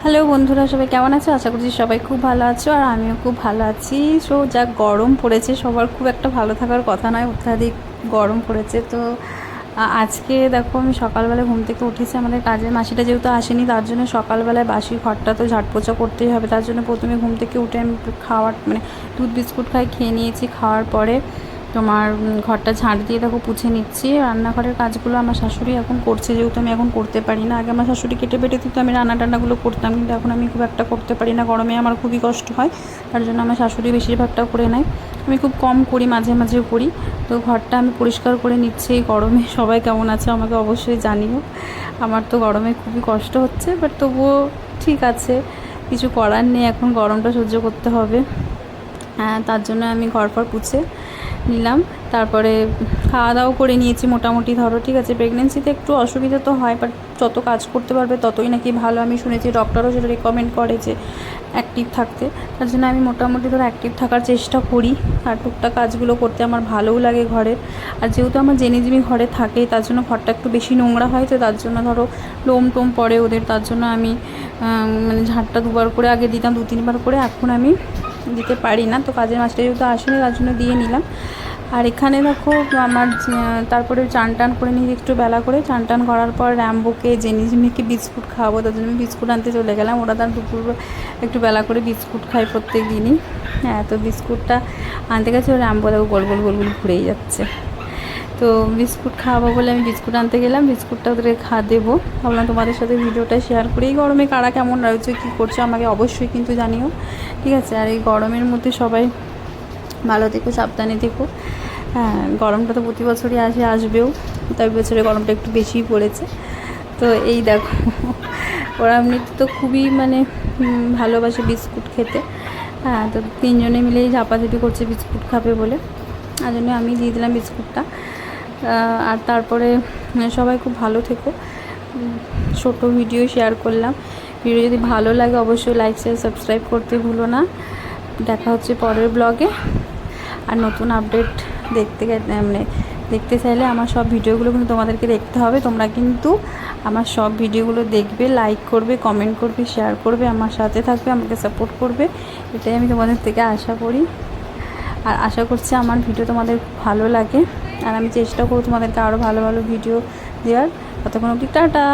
Hello বন্ধুরা, সবাই কেমন আছো? আশা করছি সবাই খুব ভালো আছো, আর আমিও খুব ভালো আছি। সো যা গরম পড়েছে, সবার খুব একটা ভালো থাকার কথা নয়, অত্যাধিক গরম পড়েছে। তো আজকে দেখো, আমি সকালবেলায় ঘুম থেকে উঠেছি। আমাদের কাজের মাসিটা যেহেতু আসেনি, তার জন্য সকালবেলায় বাসি ঘরটা তো ঝাড়পোছা করতেই হবে। তার জন্য প্রথমে ঘুম থেকে উঠে আমি খাওয়ার দুধ বিস্কুট খেয়ে নিয়েছি। খাওয়ার পরে তোমার ঘরটা ঝাঁট দিয়ে দেখো পুছে নিচ্ছি। রান্নাঘরের কাজগুলো আমার শাশুড়ি এখন করছে, যেহেতু আমি এখন করতে পারি না। আগে আমার শাশুড়ি কেটে বেটে দিত, আমি রান্না টান্নাগুলো করতাম, কিন্তু এখন আমি খুব একটা করতে পারি না। গরমে আমার খুবই কষ্ট হয়, তার জন্য আমার শাশুড়ি বেশিরভাগটা করে নেয়। আমি খুব কম করি, মাঝে মাঝে করি। তো ঘরটা আমি পরিষ্কার করে নিচ্ছি। এই গরমে সবাই কেমন আছে আমাকে অবশ্যই জানিও। আমার তো গরমে খুবই কষ্ট হচ্ছে, বাট তবুও ঠিক আছে, কিছু করার নেই, এখন গরমটা সহ্য করতে হবে। তার জন্য আমি ঘর ফর পুছে নিলাম। তারপরে খাওয়া দাওয়া করে নিয়েছি মোটামুটি, ধরো ঠিক আছে। প্রেগনেন্সিতে একটু অসুবিধা তো হয়, বাট যত কাজ করতে পারবে ততই নাকি ভালো। আমি শুনেছি, ডক্টরও সেটা রেকমেন্ড করে যে অ্যাক্টিভ থাকতে। তার জন্য আমি মোটামুটি ধরো অ্যাক্টিভ থাকার চেষ্টা করি। আর টুকটাক কাজগুলো করতে আমার ভালোও লাগে ঘরের। আর যেহেতু আমার জেনিজিমি ঘরে থাকে, তার জন্য ঘরটা একটু বেশি নোংরা হয়। তো তার জন্য ধরো লোম টোম পড়ে ওদের, তার জন্য আমি ঝাঁটটা দুবার করে আগে দিতাম, 2-3 বার করে। এখন আমি দিতে পারি না। তো কাজের মাছটা যেহেতু আসেনি, তার জন্য দিয়ে নিলাম। আর এখানে দেখো আমার তারপরে চান টান করে নিয়ে একটু বেলা করে চান টান করার পর র্যাম্বোকে জেনিজিমিকে বিস্কুট খাওয়াবো, তার জন্য আমি বিস্কুট আনতে চলে গেলাম। ওরা তার দুপুর একটু বেলা করে বিস্কুট খায় প্রত্যেক দিনই। হ্যাঁ, তো বিস্কুটটা আনতে গেছে, ও র্যাম্বো দেখো গোল গোল গোল গোল ঘুরেই যাচ্ছে। তো বিস্কুট খাওয়াবো বলে আমি বিস্কুট আনতে গেলাম, বিস্কুটটা ওদেরকে দেবো। ভাবলাম তোমাদের সাথে ভিডিওটা শেয়ার করি। এই গরমে কারা কেমন রয়েছে, কী করছো আমাকে অবশ্যই কিন্তু জানিও, ঠিক আছে? আর এই গরমের মধ্যে সবাই ভালো থেকো, সাবধানে থেকো। হ্যাঁ, গরমটা তো প্রতি বছরই আসবেও, তবে বছরে গরমটা একটু বেশিই পড়েছে। তো এই দেখো, ওরা এমনিতে তো খুবই ভালোবাসে বিস্কুট খেতে। হ্যাঁ, তো তিনজনে মিলেই ঝাপাঝাপি করছে বিস্কুট খাবে বলে, আর জন্য আমি দিয়ে দিলাম বিস্কুটটা। আর তারপরে সবাই খুব ভালো থেকো। ছোট ভিডিও শেয়ার করলাম। ভিডিও যদি ভালো লাগে অবশ্যই লাইক শেয়ার সাবস্ক্রাইব করতে ভুলো না। দেখা হচ্ছে পরের ব্লগে। আর নতুন আপডেট দেখতে চাইলে আমার সব ভিডিওগুলো কিন্তু তোমাদেরকে দেখতে হবে। তোমরা কিন্তু আমার সব ভিডিওগুলো দেখবে, লাইক করবে, কমেন্ট করবে, শেয়ার করবে, আমার সাথে থাকবে, আমাকে সাপোর্ট করবে। এটাই আমি তোমাদের থেকে আশা করি। আর আশা করছি আমার ভিডিও তোমাদের ভালো লাগে, আর আমি চেষ্টা করব তোমাদেরকে আরও ভালো ভালো ভিডিও দেওয়ার। ততক্ষণ অবধি টাটা।